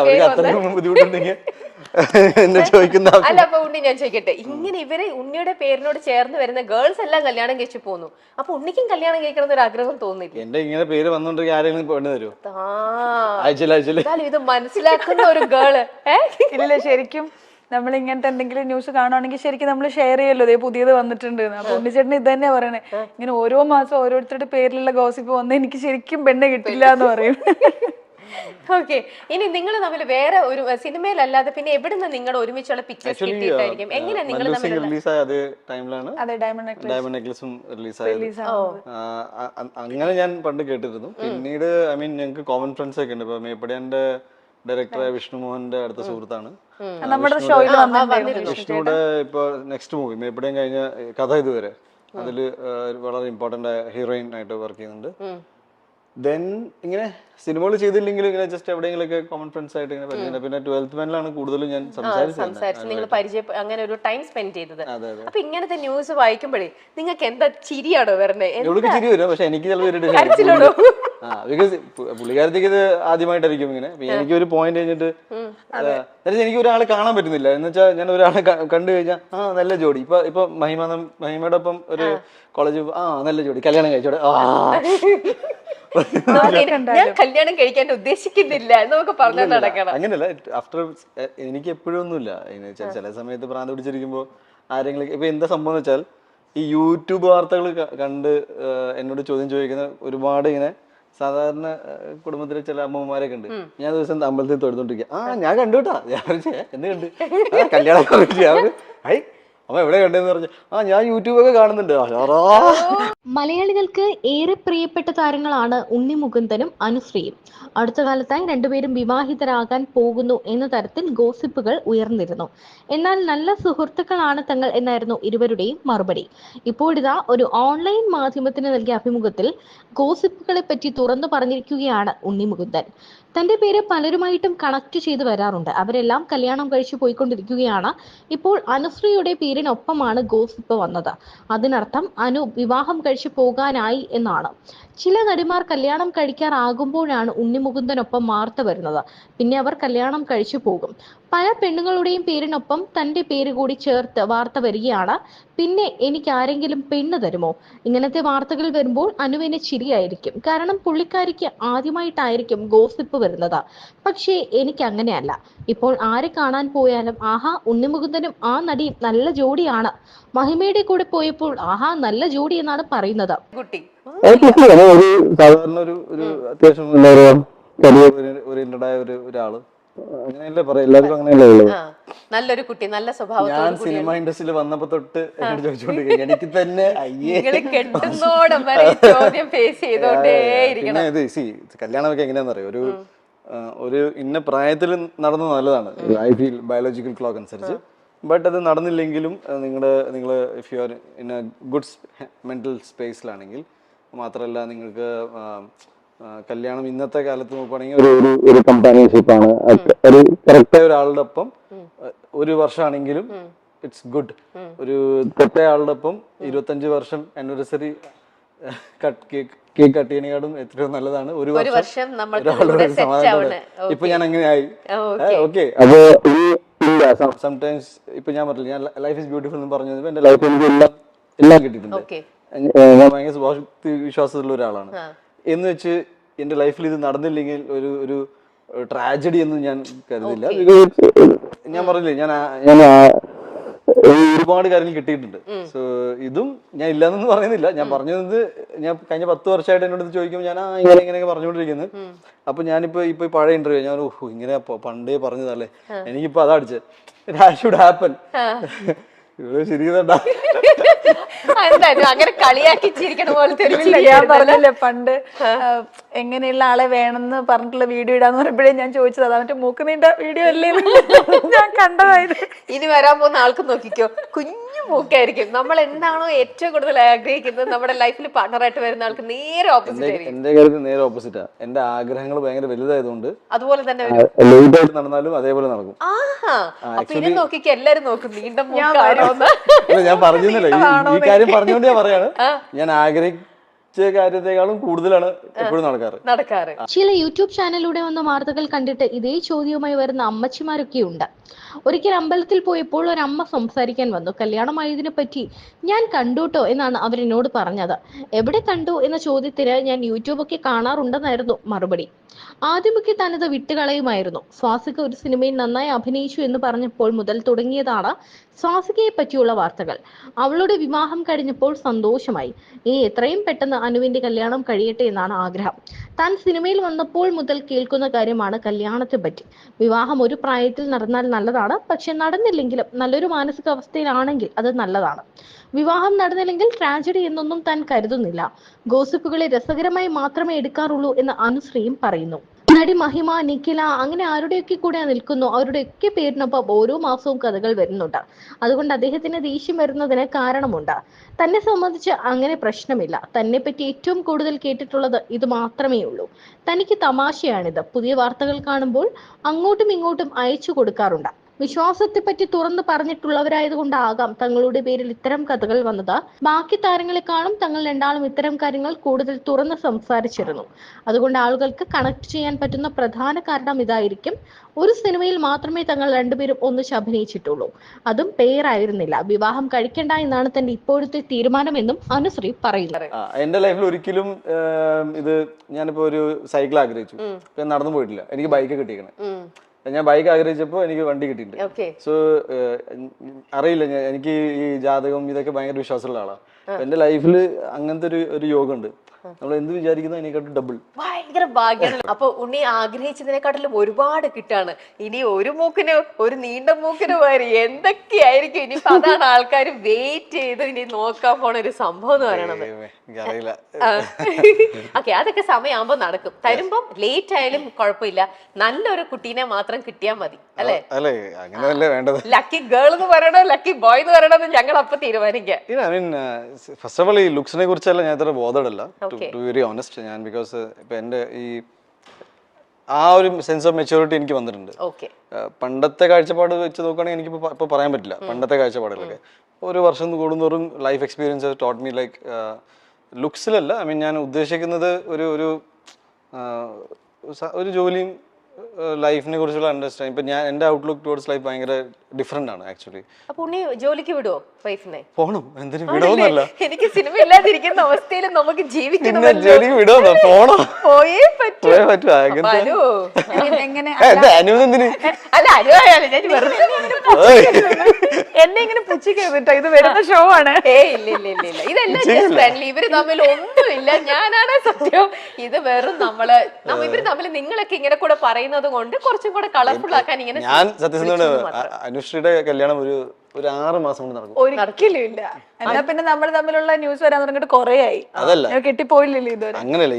അവർക്ക് അത്രയും ബുദ്ധിമുട്ടുണ്ടെങ്കിൽ എന്നെ ചോദിക്കുന്ന അല്ല. അപ്പൊ ഉണ്ണി ഞാൻ ചോദിക്കട്ടെ, ഇങ്ങനെ ഇവരെ ഉണ്ണിയുടെ പേരിനോട് ചേർന്ന് വരുന്ന ഗേൾസ് എല്ലാം കല്യാണം കഴിച്ചു പോന്നു, അപ്പൊ ഉണ്ണിക്കും കല്യാണം കഴിക്കണം എന്നൊരു ആഗ്രഹം തോന്നില്ല? എന്റെ ഇങ്ങനെ പേര് വന്നോണ്ടെങ്കിൽ ആരെങ്കിലും പെണ്ണ് തരുമോ? ഇത് മനസ്സിലാക്കുന്ന ഒരു ഗേള് ഇല്ല. ശരിക്കും നമ്മൾ ഇങ്ങനത്തെ എന്തെങ്കിലും ന്യൂസ് കാണുവാണെങ്കിൽ ശരിക്കും നമ്മൾ ഷെയർ ചെയ്യല്ലോ, ഇതേ പുതിയത് വന്നിട്ടുണ്ട്. അപ്പൊ ഉണ്ണിച്ചേട്ടൻ ഇത് തന്നെയാ പറയണേ, ഇങ്ങനെ ഓരോ മാസം ഓരോരുത്തരുടെ പേരിലുള്ള ഗോസിപ്പ് വന്ന് എനിക്ക് ശരിക്കും പെണ്ണ് കിട്ടില്ല എന്ന് പറയും. ഓക്കെ. ഇനി നിങ്ങൾ തമ്മിൽ വേറെ ഒരു സിനിമയിലല്ലാതെ പിന്നെ എവിടുന്ന് നിങ്ങളുടെ ഒരുമിച്ചുള്ള പിക്ചേഴ്സ് കിട്ടിയിട്ടായിരിക്കും? എങ്ങനെ നിങ്ങൾ ഡയമണ്ട് നെക്ലസും റിലീസായത് അങ്ങനെ ഞാൻ പണ്ട് കേട്ടിരുന്നു. പിന്നീട് ഐ മീൻ ഞങ്ങൾക്ക് കോമൺ ഫ്രണ്ട്സ് ഒക്കെ ഉണ്ട്. ഇപ്പൊ മേപ്പടിയാന്റെ ഡയറക്ടറായ വിഷ്ണുമോഹന്റെ അടുത്ത സുഹൃത്താണ്. വിഷ്ണുവിടെ ഇപ്പൊ നെക്സ്റ്റ് മൂവി മേപ്പടിയാൻ കഴിഞ്ഞ കഥ ഇതുവരെ അതില് വളരെ ഇമ്പോർട്ടന്റ് ആയ ഹീറോയിൻ ആയിട്ട് വർക്ക് ചെയ്യുന്നുണ്ട്. ദെൻ ഇങ്ങനെ സിനിമകൾ ചെയ്തില്ലെങ്കിലും ഇങ്ങനെ ജസ്റ്റ് എവിടെയെങ്കിലൊക്കെ കോമൺ ഫ്രണ്ട്സ് ആയിട്ട് ഇങ്ങനെ പരിചയം. പിന്നെ 12th മാനിലാണ് കൂടുതലും ഞാൻ സംസാരിച്ച് നിങ്ങൾ പരിചയം അങ്ങനെ ഒരു ടൈം സ്പെൻഡ് ചെയ്തത്. അപ്പൊ ഇങ്ങനത്തെ ന്യൂസ് വായിക്കുമ്പോഴേ നിങ്ങൾക്ക് എന്താ ചിരിയാണോ വരണേ? ഇവൾക്ക് ചിരി വരും, പക്ഷെ എനിക്ക് ചിലപ്പോൾ ബിക്കോസ് പുള്ളിക്കാരത്തേക്ക് ഇത് ആദ്യമായിട്ടായിരിക്കും ഇങ്ങനെ. എനിക്ക് ഒരു പോയിന്റ് കഴിഞ്ഞിട്ട് എനിക്ക് ഒരാളെ കാണാൻ പറ്റുന്നില്ല എന്ന് വെച്ചാൽ ഞാൻ ഒരാളെ കണ്ടു കഴിഞ്ഞാൽ നല്ല ജോഡി. ഇപ്പൊ മഹിമയുടെ ഒപ്പം ഒരു കോളേജ് നല്ല ജോഡി കല്യാണം കഴിച്ചോടെ ഞാൻ കല്യാണം കഴിക്കാൻ ഉദ്ദേശിക്കുന്നില്ല എന്നൊക്കെ പറഞ്ഞു നടക്കണം. അങ്ങനെയല്ല. ആഫ്റ്റർ എനിക്ക് എപ്പോഴും ഒന്നുമില്ല. ചില സമയത്ത് ഭ്രാന്ത് പിടിച്ചിരിക്കുമ്പോ ആരെങ്കിലും ഇപ്പൊ എന്താ സംഭവം വെച്ചാൽ ഈ യൂട്യൂബ് വാർത്തകൾ കണ്ട് എന്നോട് ചോദ്യം ചോദിക്കുന്ന ഒരുപാട് ഇങ്ങനെ സാധാരണ കുടുംബത്തിലെ ചില അമ്മമാരൊക്കെ ഉണ്ട്. ഞാൻ ദിവസം അമ്പലത്തിൽ തൊഴുതോണ്ടിരിക്കുക, ഞാൻ കണ്ടുട്ടാ എന്ന് കണ്ട് കല്യാണം അപ്പൊ എവിടെ കണ്ടെന്ന് പറഞ്ഞു, ഞാൻ യൂട്യൂബൊക്കെ കാണുന്നുണ്ട്. മലയാളികൾക്ക് ഏറെ പ്രിയപ്പെട്ട താരങ്ങളാണ് ഉണ്ണി മുകുന്ദനും അനുശ്രീയും. അടുത്ത കാലത്തായി രണ്ടുപേരും വിവാഹിതരാകാൻ പോകുന്നു എന്ന തരത്തിൽ ഗോസിപ്പുകൾ ഉയർന്നിരുന്നു. എന്നാൽ നല്ല സുഹൃത്തുക്കളാണ് തങ്ങൾ എന്നായിരുന്നു ഇരുവരുടെയും മറുപടി. ഇപ്പോഴിതാ ഒരു ഓൺലൈൻ മാധ്യമത്തിന് നൽകിയ അഭിമുഖത്തിൽ ഗോസിപ്പുകളെ പറ്റി തുറന്നു പറഞ്ഞിരിക്കുകയാണ് ഉണ്ണി മുകുന്ദൻ. തന്റെ പേര് പലരുമായിട്ടും കണക്ട് ചെയ്ത് വരാറുണ്ട്. അവരെല്ലാം കല്യാണം കഴിച്ചു പോയിക്കൊണ്ടിരിക്കുകയാണ്. ഇപ്പോൾ അനുശ്രീയുടെ പേരിനൊപ്പമാണ് ഗോസിപ്പ് വന്നത്. അതിനർത്ഥം അനു വിവാഹം കഴിച്ചു പോകാനായി എന്നാണ്. ചില നടിമാർ കല്യാണം കഴിക്കാറാകുമ്പോഴാണ് ഉണ്ണിമുകുന്ദനൊപ്പം വാർത്ത വരുന്നത്. പിന്നെ അവർ കല്യാണം കഴിച്ചു പോകും. പല പെണ്ണുങ്ങളുടെയും പേരിനൊപ്പം തന്റെ പേര് കൂടി ചേർത്ത് വാർത്ത വരികയാണ്. പിന്നെ എനിക്ക് ആരെങ്കിലും പെണ്ണ് തരുമോ? ഇങ്ങനത്തെ വാർത്തകൾ വരുമ്പോൾ അനുവിന് ചിരിയായിരിക്കും. കാരണം പുള്ളിക്കാരിക്ക് ആദ്യമായിട്ടായിരിക്കും ഗോസിപ്പ് വരുന്നത്. പക്ഷേ എനിക്ക് അങ്ങനെയല്ല. ഇപ്പോൾ ആരെ കാണാൻ പോയാലും ഉണ്ണിമുകുന്ദനും ആ നടിയും നല്ല ജോഡിയാണ്. മഹിമയുടെ കൂടെ പോയപ്പോൾ നല്ല ജോഡി എന്നാണ് പറയുന്നത്. സാധാരണ ഒരു അത്യാവശ്യം എന്താ പറയാ കരിയർ ഓറിയന്റഡ് ആയ ഒരാള് അങ്ങനെയല്ലേ പറയാം. എല്ലാവർക്കും അങ്ങനെയല്ലേ ഉള്ളത്. നല്ലൊരു കുട്ടി, നല്ല സ്വഭാവം. ഞാൻ സിനിമ ഇൻഡസ്ട്രിയിൽ വന്നപ്പോ തൊട്ട് എന്നോട് ചോദിച്ചോണ്ടിരിക്കും. എനിക്ക് തന്നെ കല്യാണമൊക്കെ എങ്ങനെയാന്ന് അറിയാം. ഒരു ഇന്ന പ്രായത്തിൽ നടന്നത് നല്ലതാണ്. ഐ ഫീൽ ബയോളജിക്കൽ ക്ലോക്ക് അനുസരിച്ച്. ബട്ട് അത് നടന്നില്ലെങ്കിലും നിങ്ങൾ if you are in a good mental സ്പേസിലാണെങ്കിൽ, മാത്രമല്ല നിങ്ങൾക്ക് കല്യാണം ഇന്നത്തെ കാലത്ത് നോക്കുകയാണെങ്കിൽ ഒരു കമ്പാനിയൻഷിപ്പ് ആണ്. ഒരു കറക്റ്റായ ഒരാളുടെ ഒപ്പം ഒരു വർഷമാണെങ്കിലും ഇറ്റ്സ് ഗുഡ്. ഒരു തെറ്റായ ആളുടെ ഒപ്പം 25 വർഷം ആനിവേഴ്സറി കേക്ക് കട്ട് ചെയ്യണേക്കാളും എത്രയോ നല്ലതാണ് ഒരു വർഷം ഒരാളുടെ സമാധാനത്തോടെ. ഇപ്പൊ ഞാൻ അങ്ങനെയായി. ഓക്കെ. അപ്പൊ സംടൈംസ് ഇപ്പൊ ഞാൻ പറഞ്ഞില്ല, ഞാൻ ലൈഫ് ഇസ് ബ്യൂട്ടിഫുൾ എന്ന് പറഞ്ഞത് എന്റെ ലൈഫ് എനിക്ക് എല്ലാം കിട്ടിയിട്ടുണ്ട്. ഞാൻ ഭയങ്കര വിശ്വാസത്തിലുള്ള ഒരാളാണ്. എന്ന് വെച്ച് എന്റെ ലൈഫിൽ ഇത് നടന്നില്ലെങ്കിൽ ഒരു ട്രാജഡി ഒന്നും ഞാൻ കരുതില്ല. ഞാൻ പറഞ്ഞില്ലേ, ഞാൻ ഒരുപാട് കാര്യങ്ങൾ കിട്ടിയിട്ടുണ്ട്. സോ ഇതും ഞാൻ ഇല്ലാന്നൊന്നും പറയുന്നില്ല. ഞാൻ പറഞ്ഞത് ഞാൻ കഴിഞ്ഞ 10 വർഷമായിട്ട് എന്നോട് ചോദിക്കുമ്പോൾ ഞാൻ ഇങ്ങനെയൊക്കെ പറഞ്ഞുകൊണ്ടിരിക്കുന്നത്. അപ്പൊ ഞാനിപ്പോ പഴയ ഇന്റർവ്യൂ ഞാൻ ഇങ്ങനെ പണ്ടേ പറഞ്ഞതല്ലേ, എനിക്കിപ്പോ അതാ അടിച്ചത്. That should happen. അങ്ങനെ കളിയാക്കി ചിരിക്കണ പോലത്തെ ഞാൻ പറഞ്ഞില്ലേ പണ്ട് എങ്ങനെയുള്ള ആളെ വേണമെന്ന് പറഞ്ഞിട്ടുള്ള വീഡിയോ ഇടാന്ന് പറയുമ്പോഴേ ഞാൻ ചോദിച്ചത് അതാ മറ്റേ മൂക്ക് നീണ്ട വീഡിയോ അല്ലേ ഞാൻ കണ്ടതായത്. ഇനി വരാൻ പോകുന്ന ആൾക്ക് നോക്കിക്കോ, കുഞ്ഞു മൂക്കായിരിക്കും. നമ്മൾ എന്താണോ ഏറ്റവും കൂടുതൽ ആഗ്രഹിക്കുന്നത് നമ്മുടെ ലൈഫിൽ പാർട്ണറായിട്ട് വരുന്ന ആൾക്ക് നേരെ ഓപ്പോസിറ്റ് ആയിരിക്കും. എന്റെ കാര്യത്തിൽ നേരെ ഓപ്പോസിറ്റാ. എന്റെ ആഗ്രഹങ്ങൾ ഭയങ്കര വലുതായതുകൊണ്ട് അതുപോലെ തന്നെ നടന്നാലും അതേപോലെ നടക്കും. പിന്നെ നോക്കിക്കോ, എല്ലാരും നോക്കും നീണ്ട ഞാൻ പറഞ്ഞില്ല. ഈ കാര്യം പറഞ്ഞുകൊണ്ട് ഞാൻ പറയാണ്, ഞാൻ കാര്യത്തെക്കാളും കൂടുതലാണ് എപ്പോഴും നടക്കാറ്. ചില യൂട്യൂബ് ചാനലിലൂടെ വന്ന വാർത്തകൾ കണ്ടിട്ട് ഇതേ ചോദ്യവുമായി വരുന്ന അമ്മച്ചിമാരൊക്കെ ഉണ്ട്. ഒരിക്കൽ അമ്പലത്തിൽ പോയപ്പോൾ ഒരു അമ്മ സംസാരിക്കാൻ വന്നു. കല്യാണമായതിനെ പറ്റി ഞാൻ കണ്ടുട്ടോ എന്നാണ് അവരെന്നോട് പറഞ്ഞത്. എവിടെ കണ്ടു എന്ന ചോദ്യത്തിന് ഞാൻ യൂട്യൂബൊക്കെ കാണാറുണ്ടെന്നായിരുന്നു മറുപടി. ആദ്യമൊക്കെ താനത് വിട്ടുകളയുമായിരുന്നു. സ്വാസിക ഒരു സിനിമയിൽ നന്നായി അഭിനയിച്ചു എന്ന് പറഞ്ഞപ്പോൾ മുതൽ തുടങ്ങിയതാണ് സ്വാസികയെ പറ്റിയുള്ള വാർത്തകൾ. അവളുടെ വിവാഹം കഴിഞ്ഞപ്പോൾ സന്തോഷമായി. ഇനി എത്രയും പെട്ടെന്ന് അനുവിന്റെ കല്യാണം കഴിയട്ടെ എന്നാണ് ആഗ്രഹം. താൻ സിനിമയിൽ വന്നപ്പോൾ മുതൽ കേൾക്കുന്ന കാര്യമാണ് കല്യാണത്തെ പറ്റി. വിവാഹം ഒരു പ്രായത്തിൽ നടന്നാൽ നല്ലതാണ്, പക്ഷെ നടന്നില്ലെങ്കിലും നല്ലൊരു മാനസികാവസ്ഥയിലാണെങ്കിൽ അത് നല്ലതാണ്. വിവാഹം നടന്നില്ലെങ്കിൽ ട്രാജഡി എന്നൊന്നും താൻ കരുതുന്നില്ല. ഗോസിപ്പുകളെ രസകരമായി മാത്രമേ എടുക്കാറുള്ളൂ എന്ന് അനുശ്രീയും പറയുന്നു. നടി മഹിമ, നിഖില അങ്ങനെ ആരുടെയൊക്കെ കൂടെ നിൽക്കുന്നു. അവരുടെയൊക്കെ പേരിനൊപ്പം ഓരോ മാസവും കഥകൾ വരുന്നുണ്ട്. അതുകൊണ്ട് അദ്ദേഹത്തിന് ദേഷ്യം വരുന്നതിന് കാരണമുണ്ട്. തന്നെ സംബന്ധിച്ച് അങ്ങനെ പ്രശ്നമില്ല. തന്നെ പറ്റി ഏറ്റവും കൂടുതൽ കേട്ടിട്ടുള്ളത് ഇത് മാത്രമേ ഉള്ളൂ. തനിക്ക് തമാശയാണിത്. പുതിയ വാർത്തകൾ കാണുമ്പോൾ അങ്ങോട്ടും ഇങ്ങോട്ടും അയച്ചു കൊടുക്കാറുണ്ട്. വിശ്വാസത്തെ പറ്റി തുറന്നു പറഞ്ഞിട്ടുള്ളവരായതുകൊണ്ടാകാം തങ്ങളുടെ പേരിൽ ഇത്തരം കഥകൾ വന്നത്. ബാക്കി താരങ്ങളെക്കാളും തങ്ങൾ രണ്ടാളും ഇത്തരം കാര്യങ്ങൾ കൂടുതൽ തുറന്ന് സംസാരിച്ചിരുന്നു. അതുകൊണ്ട് ആളുകൾക്ക് കണക്ട് ചെയ്യാൻ പറ്റുന്ന പ്രധാന കാരണം ഇതായിരിക്കും. ഒരു സിനിമയിൽ മാത്രമേ തങ്ങൾ രണ്ടുപേരും ഒന്നിച്ച് അഭിനയിച്ചിട്ടുള്ളൂ. അതും പേരായിരുന്നില്ല. വിവാഹം കഴിക്കണ്ട എന്നാണ് തന്റെ ഇപ്പോഴത്തെ തീരുമാനമെന്നും അനുശ്രീ പറയുന്നത്. എന്റെ ലൈഫിൽ ഒരിക്കലും ഇത് ഞാനിപ്പോ ഒരു സൈക്കിൾ ആഗ്രഹിച്ചു, നടന്നു പോയിട്ടില്ല. എനിക്ക് ബൈക്ക് കിട്ടിയേക്കണേ. ഞാൻ ബൈക്ക് ആഗ്രഹിച്ചപ്പോൾ എനിക്ക് വണ്ടി കിട്ടിയിട്ടുണ്ട്. സോ അറിയില്ല, എനിക്ക് ഈ ജാതകം ഇതൊക്കെ ഭയങ്കര വിശ്വാസമുള്ള ആളാണ്. എന്റെ ലൈഫിൽ അങ്ങനത്തെ ഒരു യോഗം ഉണ്ട്. നമ്മൾ എന്ത് വിചാരിക്കുന്ന അതിനെക്കാട്ടും ഡബിൾ. ഭയങ്കര ഭാഗ്യമാണ്. അപ്പൊ ഉണ്ണി ആഗ്രഹിച്ചതിനെക്കാട്ടിലും ഒരുപാട് കിട്ടാണ്. ഇനി ഒരു മൂക്കിന് ഒരു നീണ്ട മൂക്കിന് വരെ എന്തൊക്കെയായിരിക്കും ഇനിയിപ്പോ അതാണ് ആൾക്കാർ വെയിറ്റ് ചെയ്ത് ഇനി നോക്കാൻ പോണ ഒരു സംഭവം എന്ന് പറയണത്. ഓക്കെ, അതൊക്കെ സമയമാകുമ്പോ നടക്കും. തരുമ്പോ ലേറ്റ് ആയാലും കുഴപ്പമില്ല. നല്ലൊരു കുട്ടീനെ മാത്രം കിട്ടിയാൽ മതി, അല്ലേ? ലക്കി ഗേൾ എന്ന് പറയണോ ലക്കി ബോയ് എന്ന് പറയണോ ഞങ്ങൾ അപ്പൊ തീരുമാനിക്കാം. ഫസ്റ്റ് ഓഫ് ഓൾ ഈ ലുക്സിനെ കുറിച്ചല്ല ഞാൻ ഇത്ര ബോധമല്ല, ടു വെരി ഓണസ്റ്റ്. ഞാൻ ബിക്കോസ് ഇപ്പൊ എന്റെ ഈ ആ ഒരു സെൻസ് ഓഫ് മെച്യൂരിറ്റി എനിക്ക് വന്നിട്ടുണ്ട്. പണ്ടത്തെ കാഴ്ചപ്പാട് വെച്ച് നോക്കുകയാണെങ്കിൽ എനിക്ക് ഇപ്പൊ പറയാൻ പറ്റില്ല. പണ്ടത്തെ കാഴ്ചപ്പാടുകളൊക്കെ ഒരു വർഷം കൂടുന്തോറും life experience taught me like ലുക്സിലല്ല. ഐ മീൻ ഞാൻ ഉദ്ദേശിക്കുന്നത് ഒരു ജോലിയും ലൈഫിനെ കുറിച്ചുള്ള അണ്ടർസ്റ്റാൻഡ്. ഇപ്പൊ ഞാൻ എന്റെ ഔട്ട്ലുക്ക് ടുവേർഡ്സ് ലൈഫ് ഭയങ്കര ഡിഫറെന്റ് ആണ് ആക്ച്വലി. അപ്പൊ ഉണ്ണി ജോലിക്ക് വിടുവോ വൈഫിനെ? പോണം, എന്തിനു വിടോന്നല്ല. എനിക്ക് സിനിമ ഇല്ലാതിരിക്കുന്ന അവസ്ഥയിൽ നമുക്ക് ജീവിക്കണം. ജോലിക്ക് വിടോന്നോ? പോണം, പോയേ പറ്റൂ. എങ്ങനെ അല്ല അനുവായാലും ഞാൻ വെറുതെ എന്നെ ഇങ്ങനെ പുച്ഛിക്കരുത്. ഇത് വരുന്ന ഷോ ആണ്. ഇല്ല ഇതെല്ലാം ഫ്രണ്ട്ലി. ഇവര് തമ്മിൽ ഒന്നുമില്ല. ഞാനാണ് സത്യം. ഇത് വെറും ഇവര് തമ്മിൽ നിങ്ങളൊക്കെ ഇങ്ങനെ കൂടെ പറയുന്നത് കൊണ്ട് കുറച്ചും കൂടെ കളർഫുൾ ആക്കാൻ ഇങ്ങനെ. ഞാൻ സത്യസന്ധമാണ്, അനുശ്രീയുടെ കല്യാണം ഒരു 6 മാസം കൊണ്ട് നടക്കും. ഒരിക്കലും ഇല്ല. എന്നാ പിന്നെ നമ്മൾ തമ്മിലുള്ള ന്യൂസ് വരാൻ തുടങ്ങിയിട്ട് കൊറേ ആയി. അതല്ല, കെട്ടിപ്പോയില്ലല്ലോ ഇതുവരെ. അങ്ങനെയല്ല,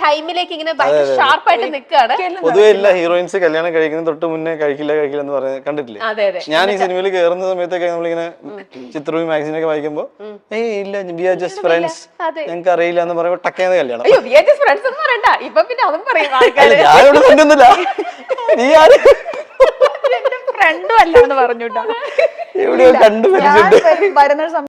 ടൈമിലേക്ക് ഇങ്ങനെ ഷാർപ്പായിട്ട് നിൽക്കുകയാണ്. പൊതുവെ എല്ലാ ഹീറോയിൻസ് കല്യാണം കഴിക്കുന്ന തൊട്ട് മുന്നേ കഴിക്കില്ല എന്ന് പറയാൻ കണ്ടിട്ടില്ലേ? ഞാൻ ഈ സിനിമയിൽ കയറുന്ന സമയത്തൊക്കെ നമ്മളിങ്ങനെ ചിത്രവും മാഗസീനൊക്കെ വായിക്കുമ്പോ ഇല്ല വി ആർ ജസ്റ്റ് ഫ്രണ്ട്സ്, ഞങ്ങൾക്ക് അറിയില്ല എന്ന് പറയുമ്പോ ടക്കേന്ന് കല്യാണം. ഞാനിവിടെ കണ്ടൊന്നുമില്ല, നീ ആര് ഫ്രണ്ടും അല്ല എന്ന് പറഞ്ഞുട്ടാ എവിടെയോ കണ്ടു. വരുന്ന